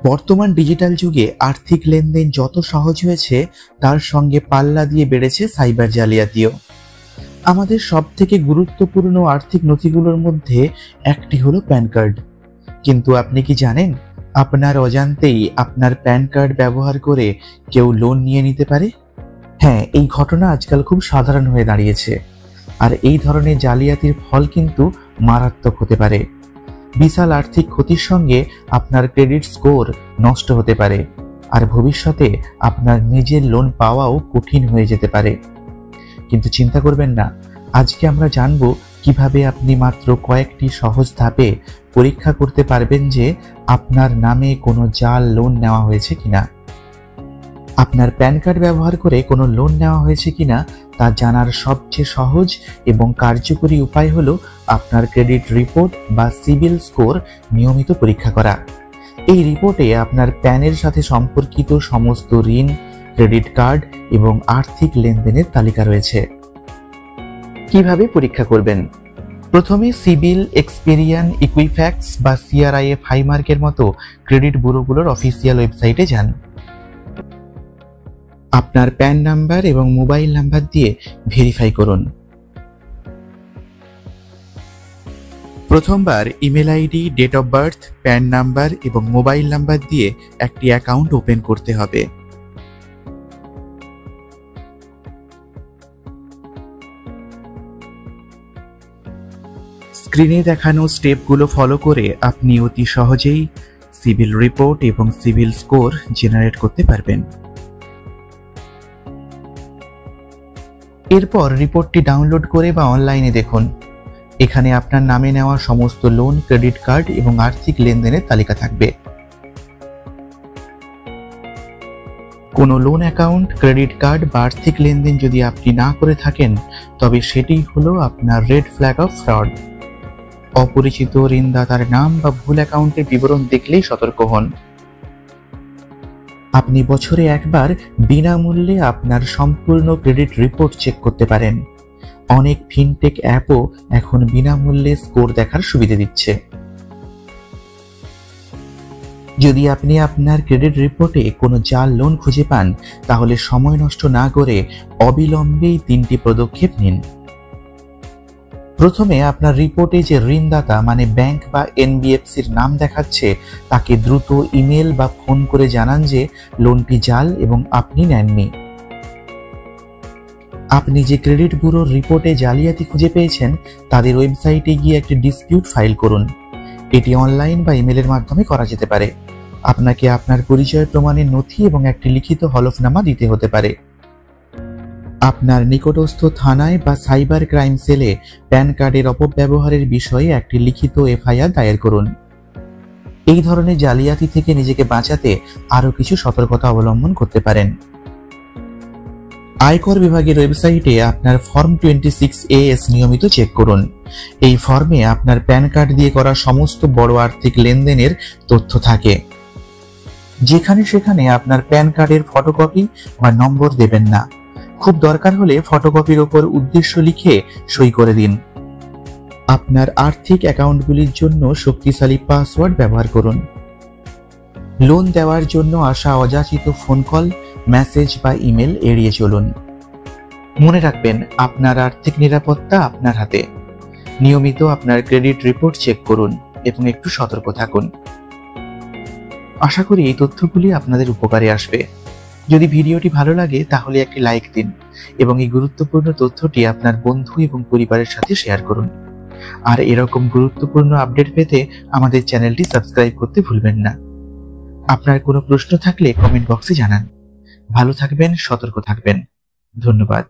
বর্তমান ডিজিটাল যুগে আর্থিক লেনদেন যত সহজ হয়েছে তার সঙ্গে পাল্লা দিয়ে বেড়েছে সাইবার জালিয়াতিও। আমাদের সবথেকে গুরুত্বপূর্ণ আর্থিক নথিগুলোর মধ্যে একটি হলো প্যান কার্ড। কিন্তু আপনি কি জানেন আপনার অজান্তেই আপনার প্যান কার্ড ব্যবহার করে কেউ লোন নিয়ে নিতে পারে? হ্যাঁ, এই ঘটনা আজকাল খুব সাধারণ হয়ে দাঁড়িয়েছে। আর এই ধরনের জালিয়াতির ফল কিন্তু মারাত্মক হতে পারে। বিশাল আর্থিক ক্ষতির সঙ্গে আপনার ক্রেডিট স্কোর নষ্ট হতে পারে, আর ভবিষ্যতে আপনার নিজের লোন পাওয়াও কঠিন হয়ে যেতে পারে। কিন্তু চিন্তা করবেন না, আজকে আমরা জানব কিভাবে আপনি মাত্র কয়েকটি সহজ ধাপে পরীক্ষা করতে পারবেন যে আপনার নামে কোনো জাল লোন নেওয়া হয়েছে কিনা। আপনার প্যান কার্ড ব্যবহার করে কোনো লোন নেওয়া হয়েছে কিনা তা জানার সবচেয়ে সহজ এবং কার্যকরী উপায় হলো আপনার ক্রেডিট রিপোর্ট বা সিবিল স্কোর নিয়মিত পরীক্ষা করা। এই রিপোর্টে আপনার প্যানের সাথে সম্পর্কিত সমস্ত ঋণ, ক্রেডিট কার্ড এবং আর্থিক লেনদেনের তালিকা রয়েছে। কিভাবে পরীক্ষা করবেন? প্রথমে সিবিল, এক্সপেরিয়ান, ইকুইফ্যাক্স বা সিআরআইএফ হাইমার্কের মতো ক্রেডিট ব্যুরোগুলোর অফিসিয়াল ওয়েবসাইটে যান। আপনার প্যান নাম্বার এবং মোবাইল নাম্বার দিয়ে ভেরিফাই করুন। প্রথমবার email ID, date of birth, PAN number এবং মোবাইল নাম্বার দিয়ে একটি অ্যাকাউন্ট ওপেন করতে হবে। স্ক্রিনে দেখানো স্টেপগুলো ফলো করে আপনি অতি সহজেই সিবিল রিপোর্ট এবং সিবিল স্কোর জেনারেট করতে পারবেন। এরপর রিপোর্টটি ডাউনলোড করে বা অনলাইনে দেখুন। এখানে আপনার নামে নেওয়া সমস্ত লোন, ক্রেডিট কার্ড এবং আর্থিক লেনদেনের তালিকা থাকবে। কোনো লোন অ্যাকাউন্ট, ক্রেডিট কার্ড বা আর্থিক লেনদেন যদি আপনি না করে থাকেন, তবে সেটি হলো আপনার রেড ফ্ল্যাগ অফ ফ্রড। অপরিচিত ঋণদাতার নাম বা ভুল অ্যাকাউন্টের বিবরণ দেখলেই সতর্ক হন। আপনি বছরে একবার বিনামূল্যে আপনার সম্পূর্ণ ক্রেডিট রিপোর্ট চেক করতে পারেন। অনেক ফিনটেক অ্যাপও এখন বিনামূল্যে স্কোর দেখার সুবিধা দিচ্ছে। যদি আপনি আপনার ক্রেডিট রিপোর্টে কোনো জাল লোন খুঁজে পান, তাহলে সময় নষ্ট না করে অবিলম্বেই 3টি পদক্ষেপ নিন। প্রথমে আপনার রিপোর্টে যে ঋণদাতা মানে ব্যাংক বা এনবিএফসির নাম দেখাচ্ছে তাকে দ্রুত ইমেল বা ফোন করে জানান যে লোনটি জাল এবং আপনি নেননি। আপনি যে ক্রেডিট ব্যুরোর রিপোর্টে জালিয়াতি খুঁজে পেয়েছেন তাদের ওয়েবসাইটে গিয়ে একটি ডিসপিউট ফাইল করুন। এটি অনলাইন বা ইমেলের মাধ্যমে করা যেতে পারে। আপনাকে আপনার পরিচয় প্রমাণের নথি এবং একটি লিখিত হলফনামা দিতে হতে পারে। আপনার নিকটস্থ থানায় বা সাইবার ক্রাইম সেলে প্যান কার্ডের অপব্যবহারের বিষয়ে একটি লিখিত এফআইআর দায়ের করুন। এই ধরনের জালিয়াতি থেকে নিজেকে বাঁচাতে আরও কিছু সতর্কতা অবলম্বন করতে পারেন। আয়কর বিভাগের ওয়েবসাইটে আপনার ফর্ম 26AS নিয়মিত চেক করুন। এই ফর্মে আপনার প্যান কার্ড দিয়ে করা সমস্ত বড় আর্থিক লেনদেনের তথ্য থাকে। যেখানে সেখানে আপনার প্যান কার্ডের ফটোকপি বা নম্বর দেবেন না। খুব দরকার হলে ফটোকপির ওপর উদ্দেশ্য লিখে সই করে দিন। আপনার আর্থিক অ্যাকাউন্টগুলির জন্য শক্তিশালী পাসওয়ার্ড ব্যবহার করুন। লোন দেওয়ার জন্য আসা অযাচিত ফোন কল, মেসেজ বা ইমেল এড়িয়ে চলুন। মনে রাখবেন, আপনার আর্থিক নিরাপত্তা আপনার হাতে। নিয়মিত আপনার ক্রেডিট রিপোর্ট চেক করুন এবং একটু সতর্ক থাকুন। আশা করি এই তথ্যগুলি আপনাদের উপকারে আসবে। যদি ভিডিওটি ভালো লাগে তাহলে একটি লাইক দিন এবং এই গুরুত্বপূর্ণ তথ্যটি আপনার বন্ধু এবং পরিবারের সাথে শেয়ার করুন। আর এরকম গুরুত্বপূর্ণ আপডেট পেতে আমাদের চ্যানেলটি সাবস্ক্রাইব করতে ভুলবেন না। আপনার কোনো প্রশ্ন থাকলে কমেন্ট বক্সে জানান। ভালো থাকবেন, সতর্ক থাকবেন। ধন্যবাদ।